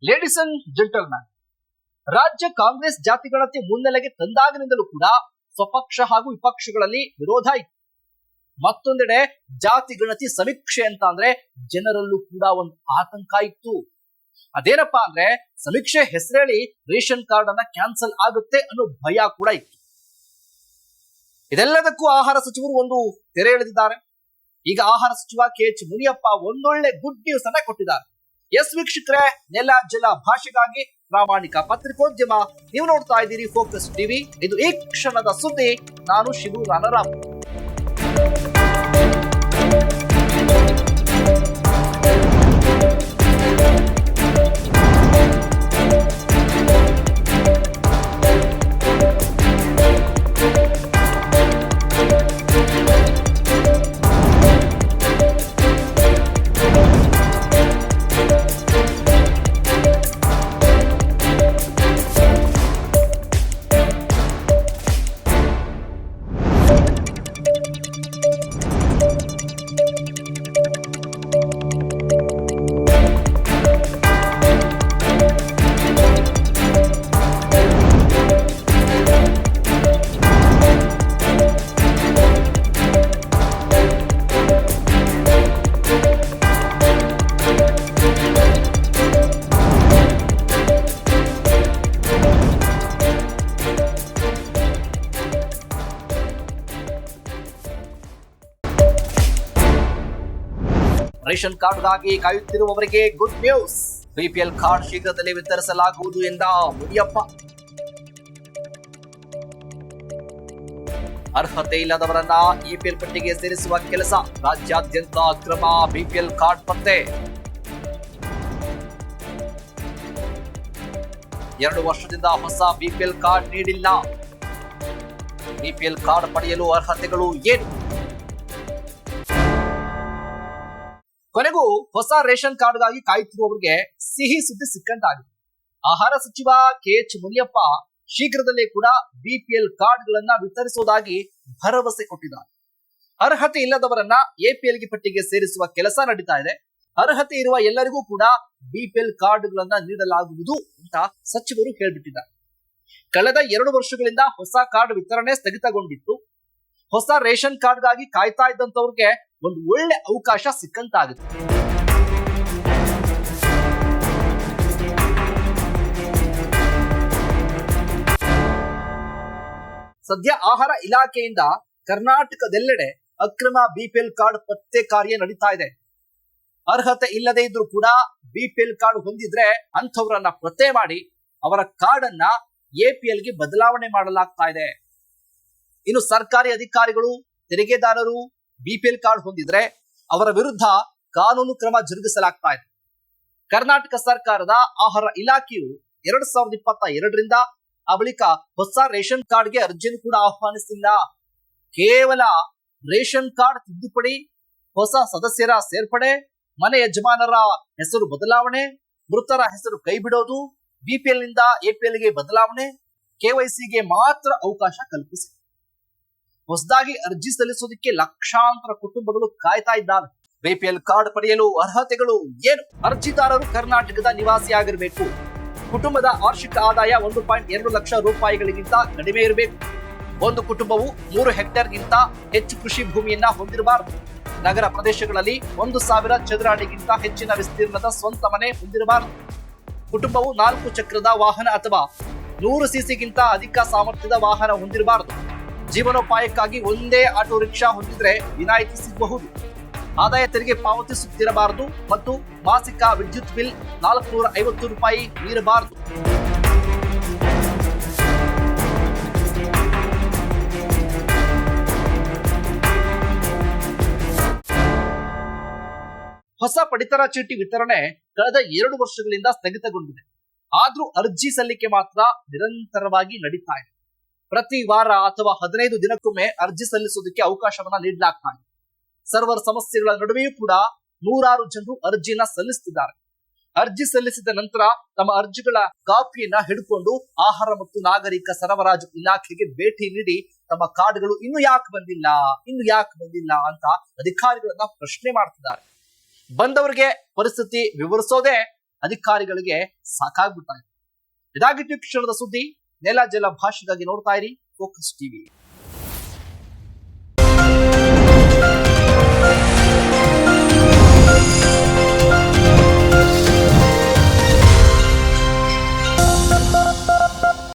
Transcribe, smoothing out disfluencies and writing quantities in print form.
Ladies and gentleman, ರಾಜ್ಯ ಕಾಂಗ್ರೆಸ್ ಜಾತಿಗಣತಿ ಮುನ್ನೆಲೆಗೆ ತಂದಾಗಿನಿಂದಲೂ ಕೂಡ ಸ್ವಪಕ್ಷ ಹಾಗೂ ವಿಪಕ್ಷಗಳಲ್ಲಿ ವಿರೋಧ ಇತ್ತು. ಮತ್ತೊಂದೆಡೆ ಜಾತಿ ಗಣತಿ ಸಮೀಕ್ಷೆ ಅಂತ ಅಂದ್ರೆ ಜನರಲ್ಲೂ ಕೂಡ ಒಂದು ಆತಂಕ ಇತ್ತು. ಅದೇನಪ್ಪಾ ಅಂದ್ರೆ ಸಮೀಕ್ಷೆ ಹೆಸರೇಳಿ ರೇಷನ್ ಕಾರ್ಡ್ ಅನ್ನ ಕ್ಯಾನ್ಸಲ್ ಆಗುತ್ತೆ ಅನ್ನೋ ಭಯ ಕೂಡ ಇತ್ತು. ಇದೆಲ್ಲದಕ್ಕೂ ಆಹಾರ ಸಚಿವರು ಒಂದು ತೆರೆ ಎಳೆದಿದ್ದಾರೆ. ಈಗ ಆಹಾರ ಸಚಿವ KH ಮುನಿಯಪ್ಪ ಒಂದೊಳ್ಳೆ ಗುಡ್ ನ್ಯೂಸ್ ಅನ್ನ ಕೊಟ್ಟಿದ್ದಾರೆ. ಎಸ್ ವೀಕ್ಷಕರೇ, ನೆಲ ಜಲ ಭಾಷೆಗಾಗಿ ಪ್ರಾಮಾಣಿಕ ಪತ್ರಿಕೋದ್ಯಮ. ನೀವು ನೋಡ್ತಾ ಇದ್ದೀರಿ ಫೋಕಸ್ ಟಿವಿ. ಇದು ಈ ಕ್ಷಣದ ಸುದ್ದಿ. ನಾನು ಶಿವು ರಾನರಾಮ್. ರೇಷನ್ ಕಾರ್ಡ್ಗಾಗಿ ಕಾಯುತ್ತಿರುವವರಿಗೆ ಗುಡ್ ನ್ಯೂಸ್. ಬಿಪಿಎಲ್ ಕಾರ್ಡ್ ಶೀಘ್ರದಲ್ಲೇ ವಿತರಿಸಲಾಗುವುದು ಎಂದ ಮುನಿಯಪ್ಪ. ಅರ್ಹತೆ ಇಲ್ಲದವರನ್ನ ಎಪಿಎಲ್ ಪಟ್ಟಿಗೆ ಸೇರಿಸುವ ಕೆಲಸ. ರಾಜ್ಯಾದ್ಯಂತ ಅಕ್ರಮ ಬಿಪಿಎಲ್ ಕಾರ್ಡ್ ಪತ್ತೆ. 2 ವರ್ಷದಿಂದ ಹೊಸ ಬಿಪಿಎಲ್ ಕಾರ್ಡ್ ನೀಡಿಲ್ಲ. ಬಿಪಿಎಲ್ ಕಾರ್ಡ್ ಪಡೆಯಲು ಅರ್ಹತೆಗಳು ಏನು? ಕೊನೆಗೂ ಹೊಸ ರೇಷನ್ ಕಾರ್ಡ್ಗಾಗಿ ಕಾಯುತ್ತಿರುವವರಿಗೆ ಸಿಹಿ ಸುದ್ದಿ ಸಿಕ್ಕಂತಾಗಿದೆ. ಆಹಾರ ಸಚಿವ KH ಮುನಿಯಪ್ಪ ಶೀಘ್ರದಲ್ಲೇ ಕೂಡ ಬಿಪಿಎಲ್ ಕಾರ್ಡ್ಗಳನ್ನ ವಿತರಿಸುವುದಾಗಿ ಭರವಸೆ ಕೊಟ್ಟಿದ್ದಾರೆ. ಅರ್ಹತೆ ಇಲ್ಲದವರನ್ನ ಎಪಿಎಲ್ಗೆ ಪಟ್ಟಿಗೆ ಸೇರಿಸುವ ಕೆಲಸ ನಡೀತಾ ಇದೆ. ಅರ್ಹತೆ ಇರುವ ಎಲ್ಲರಿಗೂ ಕೂಡ ಬಿಪಿಎಲ್ ಕಾರ್ಡ್ಗಳನ್ನ ನೀಡಲಾಗುವುದು ಅಂತ ಸಚಿವರು ಹೇಳ್ಬಿಟ್ಟಿದ್ದಾರೆ. ಕಳೆದ 2 ವರ್ಷಗಳಿಂದ ಹೊಸ ಕಾರ್ಡ್ ವಿತರಣೆ ಸ್ಥಗಿತಗೊಂಡಿತ್ತು. ಹೊಸ ರೇಷನ್ ಕಾರ್ಡ್ಗಾಗಿ ಕಾಯ್ತಾ ಇದ್ದಂತವ್ರಿಗೆ ಒಂದು ಒಳ್ಳೆ ಅವಕಾಶ ಸಿಕ್ಕಂತಾಗುತ್ತೆ. ಸದ್ಯ ಆಹಾರ ಇಲಾಖೆಯಿಂದ ಕರ್ನಾಟಕದೆಲ್ಲೆಡೆ ಅಕ್ರಮ ಬಿಪಿಎಲ್ ಕಾರ್ಡ್ ಪತ್ತೆ ಕಾರ್ಯ ನಡೀತಾ ಇದೆ. ಅರ್ಹತೆ ಇಲ್ಲದೆ ಇದ್ರೂ ಕೂಡ ಬಿಪಿಎಲ್ ಕಾರ್ಡ್ ಹೊಂದಿದ್ರೆ ಅಂಥವ್ರನ್ನ ಪತ್ತೆ ಮಾಡಿ ಅವರ ಕಾರ್ಡ್ ಅನ್ನ ಎಪಿಎಲ್ಗೆ ಬದಲಾವಣೆ ಮಾಡಲಾಗ್ತಾ ಇದೆ. ಇನ್ನು ಸರ್ಕಾರಿ ಅಧಿಕಾರಿಗಳು, ತೆರಿಗೆದಾರರು ಬಿಪಿಎಲ್ ಕಾರ್ಡ್ ಹೊಂದಿದ್ರೆ ಅವರ ವಿರುದ್ಧ ಕಾನೂನು ಕ್ರಮ ಜರುಗಿಸಲಾಗ್ತಾ ಇದೆ. ಕರ್ನಾಟಕ ಸರ್ಕಾರದ ಆಹಾರ ಇಲಾಖೆಯು 2022ರಿಂದ ಆ ಬಳಿಕ ಹೊಸ ರೇಷನ್ ಕಾರ್ಡ್ಗೆ ಅರ್ಜಿಯನ್ನು ಕೂಡ ಆಹ್ವಾನಿಸಿಲ್ಲ. ಕೇವಲ ರೇಷನ್ ಕಾರ್ಡ್ ತಿದ್ದುಪಡಿ, ಹೊಸ ಸದಸ್ಯರ ಸೇರ್ಪಡೆ, ಮನೆ ಯಜಮಾನರ ಹೆಸರು ಬದಲಾವಣೆ, ಮೃತರ ಹೆಸರು ಕೈಬಿಡೋದು, ಬಿಪಿಎಲ್ ನಿಂದ ಎಪಿಎಲ್ಗೆ ಬದಲಾವಣೆ, KYCಗೆ ಮಾತ್ರ ಅವಕಾಶ ಕಲ್ಪಿಸಿ. ಹೊಸದಾಗಿ ಅರ್ಜಿ ಸಲ್ಲಿಸೋದಕ್ಕೆ ಲಕ್ಷಾಂತರ ಕುಟುಂಬಗಳು ಕಾಯ್ತಾ ಇದ್ದಾವೆ. ಬಿಪಿಎಲ್ ಕಾರ್ಡ್ ಪಡೆಯಲು ಅರ್ಹತೆಗಳು ಏನು? ಅರ್ಜಿದಾರರು ಕರ್ನಾಟಕದ ನಿವಾಸಿಯಾಗಿರಬೇಕು. ಕುಟುಂಬದ ವಾರ್ಷಿಕ ಆದಾಯ 1.2 ಲಕ್ಷ ರೂಪಾಯಿಗಳಿಗಿಂತ ಕಡಿಮೆ ಇರಬೇಕು. ಒಂದು ಕುಟುಂಬವು 3 ಹೆಕ್ಟೇರ್ಗಿಂತ ಹೆಚ್ಚು ಕೃಷಿ ಭೂಮಿಯನ್ನ ಹೊಂದಿರಬಾರದು. ನಗರ ಪ್ರದೇಶಗಳಲ್ಲಿ 1000 ಚದರ ಅಡಿಗಿಂತ ಹೆಚ್ಚಿನ ವಿಸ್ತೀರ್ಣದ ಸ್ವಂತ ಮನೆ ಹೊಂದಿರಬಾರದು. ಕುಟುಂಬವು 4 ಚಕ್ರದ ವಾಹನ ಅಥವಾ 100 ಸಿಸಿಗಿಂತ ಅಧಿಕ ಸಾಮರ್ಥ್ಯದ ವಾಹನ ಹೊಂದಿರಬಾರದು. ಜೀವನೋಪಾಯಕ್ಕಾಗಿ ಒಂದೇ ಆಟೋ ರಿಕ್ಷಾ ಹೊಂದಿದ್ರೆ ವಿನಾಯಿತಿ ಸಿಗಬಹುದು. ಆದಾಯ ತೆರಿಗೆ ಪಾವತಿಸುತ್ತಿರಬಾರದು ಮತ್ತು ಮಾಸಿಕ ವಿದ್ಯುತ್ ಬಿಲ್ 450 ರೂಪಾಯಿ ಮೀರಬಾರದು. ಹೊಸ ಪಡಿತರ ಚೀಟಿ ವಿತರಣೆ ಕಳೆದ 2 ವರ್ಷಗಳಿಂದ ಸ್ಥಗಿತಗೊಂಡಿದೆ. ಆದ್ರೂ ಅರ್ಜಿ ಸಲ್ಲಿಕೆ ಮಾತ್ರ ನಿರಂತರವಾಗಿ ನಡೀತಾ ಇದೆ. ಪ್ರತಿ ವಾರ ಅಥವಾ 15 ದಿನಕ್ಕೊಮ್ಮೆ ಅರ್ಜಿ ಸಲ್ಲಿಸುವುದಕ್ಕೆ ಅವಕಾಶವನ್ನ ನೀಡಲಾಗ್ತಾ ಇದೆ. ಸರ್ವರ್ ಸಮಸ್ಯೆಗಳ ನಡುವೆಯೂ ಕೂಡ ನೂರಾರು ಜನರು ಅರ್ಜಿಯನ್ನ ಸಲ್ಲಿಸುತ್ತಿದ್ದಾರೆ. ಅರ್ಜಿ ಸಲ್ಲಿಸಿದ ನಂತರ ತಮ್ಮ ಅರ್ಜಿಗಳ ಕಾಪಿಯನ್ನ ಹಿಡ್ಕೊಂಡು ಆಹಾರ ಮತ್ತು ನಾಗರಿಕ ಸರಬರಾಜು ಇಲಾಖೆಗೆ ಭೇಟಿ ನೀಡಿ ತಮ್ಮ ಕಾರ್ಡ್ಗಳು ಇನ್ನು ಯಾಕೆ ಬಂದಿಲ್ಲ ಅಂತ ಅಧಿಕಾರಿಗಳನ್ನ ಪ್ರಶ್ನೆ ಮಾಡ್ತಿದ್ದಾರೆ. ಬಂದವರಿಗೆ ಪರಿಸ್ಥಿತಿ ವಿವರಿಸೋದೇ ಅಧಿಕಾರಿಗಳಿಗೆ ಸಾಕಾಗ್ಬಿಡ್ತಾ ಇದೆ. ಇದಾಗಿತ್ತು ಕ್ಷಣದ ಸುದ್ದಿ. ನೆಲ ಜಲ ಭಾಷೆಗಾಗಿ ನೋಡ್ತಾ ಇರಿ ಫೋಕಸ್ ಟಿವಿ.